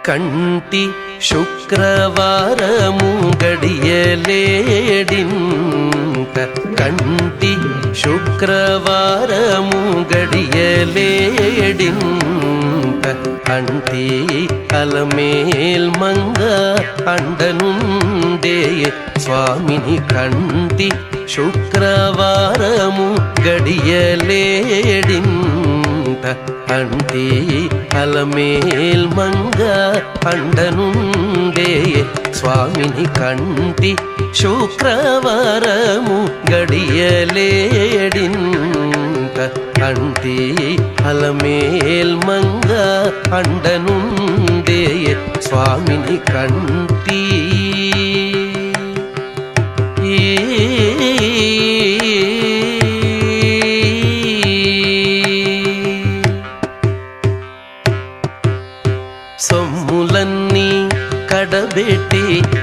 కంటి శుక్రవారము గడియలేడింత కంటి శుక్రవారము గడియలేడింత అంటి అలమేల్ మంగ అండనుండే స్వామిని కంటి శుక్రవారము గడియలేడింత అంటి అలమేల్ మంగ అండనుండే స్వామిని కంటి శుక్రవారము గడియలేడింత అంటి అలమేల్ మంగ అండనుండే స్వామిని కంటి సొమ్ములన్నీ కడబెట్టి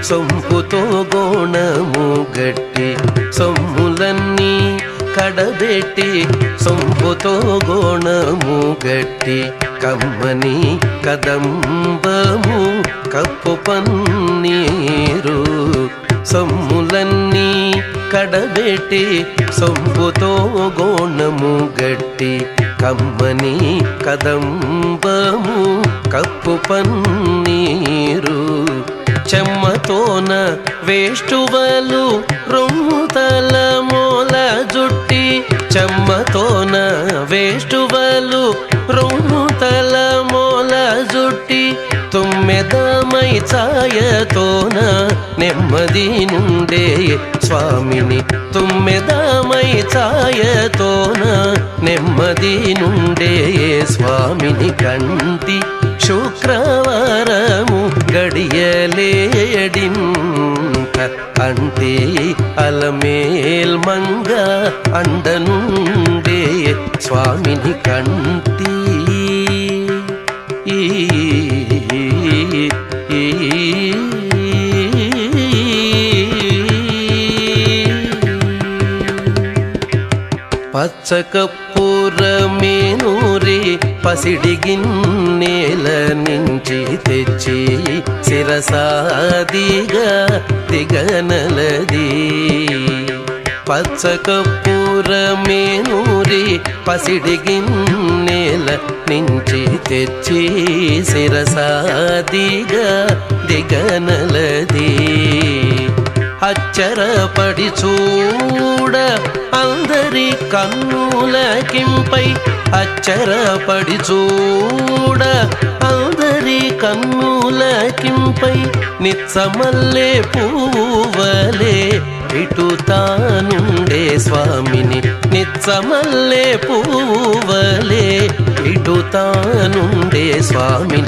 సొంపుతో గోణము గట్టి సొమ్ములన్నీ కడబెట్టి సొంపుతో గోణము గట్టి కమ్మని కదంబము కప్పు పన్నీరు సొమ్ములన్నీ కడబెట్టి సొంపుతో గోణము గట్టి కమ్మని కదంబము కప్పు పన్నీరు చెమ్మతోన వేష్టువలు రొమ్ముతల మూల జుట్టి చెమ్మతోన వేష్టువలు రొమ్ముతల మూల జుట్టి తుమ్మెదమై ఛాయతోన నెమ్మది నుండే స్వామిని తుమ్మెదమై ఛాయతోన నెమ్మది నుండే స్వామిని కంటి శుక్రవారము గడియలేడింత అంటే అలమేల్ మంగ అండనుండే స్వామిని కంటి పచ్చకప్పురమేనూరి పసిడి గిన్నెల నుంచి తెచ్చి శిరసాదిగా దిగనలది పచ్చకప్పురమేనూరి పసిడి గిన్నెల నుంచి తెచ్చి శిరసాదిగా దిగనలది అచ్చరపడి చూడ అందరి కన్నులకింపై అచ్చరపడి చూడ అందరి కన్నులకింపై నిత్సమల్లే పూవలే ఇటుతానుండే స్వామిని నిత్సమల్లే పూవలే ఇటుతానుండే స్వామిని